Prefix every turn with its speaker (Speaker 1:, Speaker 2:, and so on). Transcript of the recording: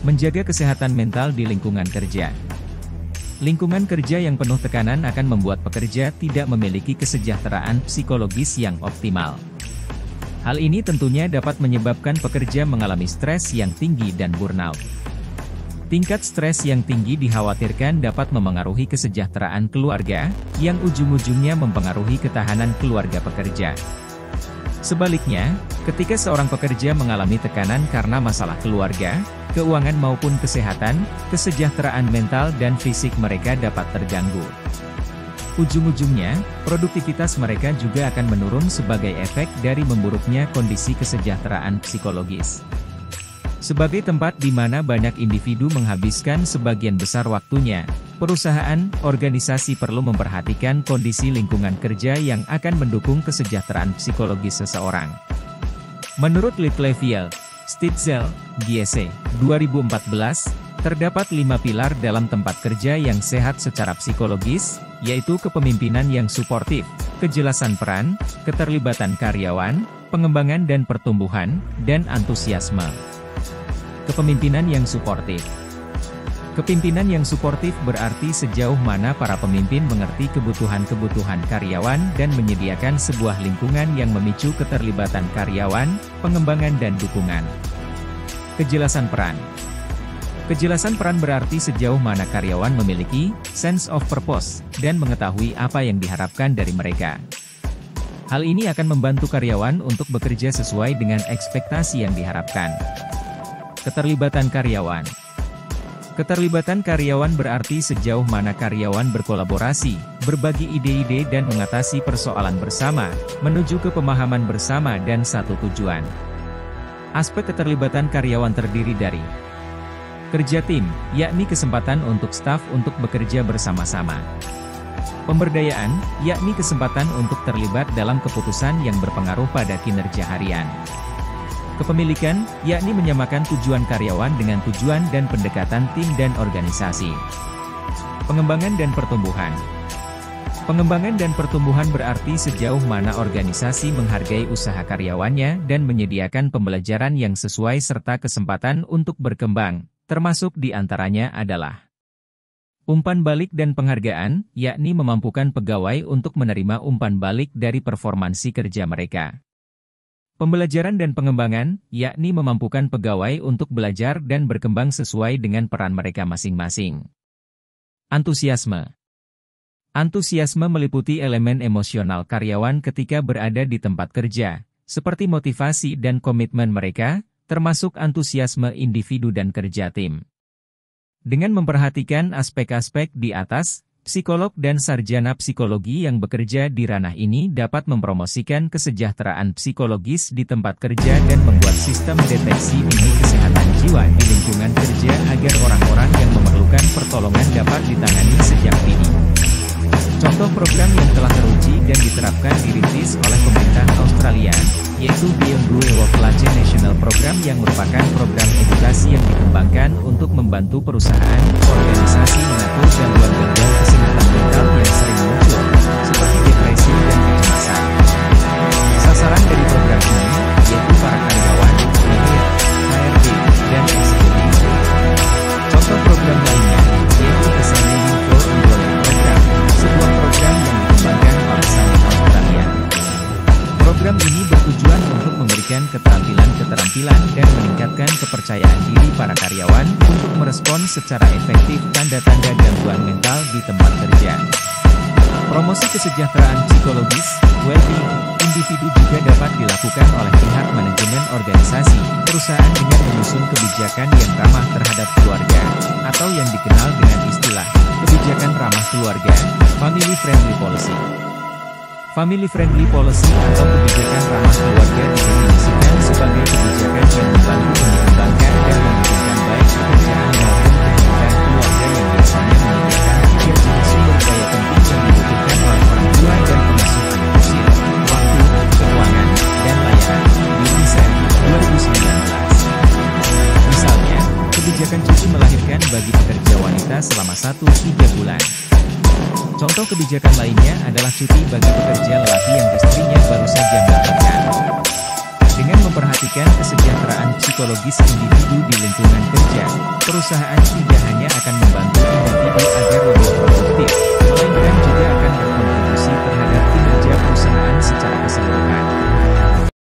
Speaker 1: Menjaga kesehatan mental di lingkungan kerja. Lingkungan kerja yang penuh tekanan akan membuat pekerja tidak memiliki kesejahteraan psikologis yang optimal. Hal ini tentunya dapat menyebabkan pekerja mengalami stres yang tinggi dan burnout. Tingkat stres yang tinggi dikhawatirkan dapat memengaruhi kesejahteraan keluarga, yang ujung-ujungnya mempengaruhi ketahanan keluarga pekerja. Sebaliknya, ketika seorang pekerja mengalami tekanan karena masalah keluarga, keuangan maupun kesehatan, kesejahteraan mental dan fisik mereka dapat terganggu. Ujung-ujungnya, produktivitas mereka juga akan menurun sebagai efek dari memburuknya kondisi kesejahteraan psikologis. Sebagai tempat di mana banyak individu menghabiskan sebagian besar waktunya, perusahaan, organisasi perlu memperhatikan kondisi lingkungan kerja yang akan mendukung kesejahteraan psikologis seseorang. Menurut Littlefield, Stitzel, GSE, 2014, terdapat 5 pilar dalam tempat kerja yang sehat secara psikologis, yaitu kepemimpinan yang suportif, kejelasan peran, keterlibatan karyawan, pengembangan dan pertumbuhan, dan antusiasme. Kepemimpinan yang suportif. Kepemimpinan yang suportif berarti sejauh mana para pemimpin mengerti kebutuhan-kebutuhan karyawan dan menyediakan sebuah lingkungan yang memicu keterlibatan karyawan, pengembangan dan dukungan. Kejelasan peran. Kejelasan peran berarti sejauh mana karyawan memiliki sense of purpose dan mengetahui apa yang diharapkan dari mereka. Hal ini akan membantu karyawan untuk bekerja sesuai dengan ekspektasi yang diharapkan. Keterlibatan karyawan. Keterlibatan karyawan berarti sejauh mana karyawan berkolaborasi, berbagi ide-ide dan mengatasi persoalan bersama, menuju ke pemahaman bersama dan satu tujuan. Aspek keterlibatan karyawan terdiri dari kerja tim, yakni kesempatan untuk staf untuk bekerja bersama-sama. Pemberdayaan, yakni kesempatan untuk terlibat dalam keputusan yang berpengaruh pada kinerja harian. Kepemilikan, yakni menyamakan tujuan karyawan dengan tujuan dan pendekatan tim dan organisasi. Pengembangan dan pertumbuhan. Pengembangan dan pertumbuhan berarti sejauh mana organisasi menghargai usaha karyawannya dan menyediakan pembelajaran yang sesuai serta kesempatan untuk berkembang, termasuk di antaranya adalah umpan balik dan penghargaan, yakni memampukan pegawai untuk menerima umpan balik dari performansi kerja mereka. Pembelajaran dan pengembangan, yakni memampukan pegawai untuk belajar dan berkembang sesuai dengan peran mereka masing-masing. Antusiasme. Antusiasme meliputi elemen emosional karyawan ketika berada di tempat kerja, seperti motivasi dan komitmen mereka, termasuk antusiasme individu dan kerja tim. Dengan memperhatikan aspek-aspek di atas, psikolog dan sarjana psikologi yang bekerja di ranah ini dapat mempromosikan kesejahteraan psikologis di tempat kerja dan membuat sistem deteksi dini kesehatan jiwa di lingkungan kerja agar orang-orang yang memerlukan pertolongan dapat ditangani sejak dini. Contoh program yang telah teruji dan diterapkan dirintis oleh pemerintah Australia, yaitu Beyond Blue Work-Life National Program yang merupakan program edukasi yang dikembangkan untuk membantu perusahaan, organisasi mengatur gangguan-gangguan kesehatan mental yang sering muncul, seperti depresi dan kecemasan. Sasaran dari program ini, yaitu para karyawan, manajer, HRD, dan eksekutif. Contoh program lainnya, yaitu Assigning Flow Enrollment Program, sebuah program yang dikembangkan oleh Sani Australia. Program ini bertujuan untuk memberikan keterampilan dan meningkatkan kepercayaan diri para karyawan untuk merespon secara efektif tanda-tanda gangguan mental di tempat kerja. Promosi kesejahteraan psikologis, well-being, individu juga dapat dilakukan oleh pihak manajemen organisasi, perusahaan dengan menyusun kebijakan yang ramah terhadap keluarga, atau yang dikenal dengan istilah, kebijakan ramah keluarga, family friendly policy. Family friendly policy atau kebijakan ramah keluarga didefinisikan sebagai kebijakan yang membantu menyeimbangkan dan menguntungkan baik pekerjaan maupun kehidupan keluarga yang biasanya menyediakan 3 jenis sumber daya penting yang dibutuhkan oleh orang tua dan pengasuh anak usia, waktu, keuangan, dan layanan, UNICEF, 2019. Misalnya, kebijakan cuti melahirkan bagi pekerja wanita selama 1-3 bulan. Contoh kebijakan lainnya adalah cuti bagi pekerja lelaki yang istrinya baru saja melahirkan. Dengan memperhatikan kesejahteraan psikologis individu di lingkungan kerja, perusahaan tidak hanya akan membantu individu agar lebih produktif, melainkan juga akan berkontribusi terhadap kinerja perusahaan secara keseluruhan.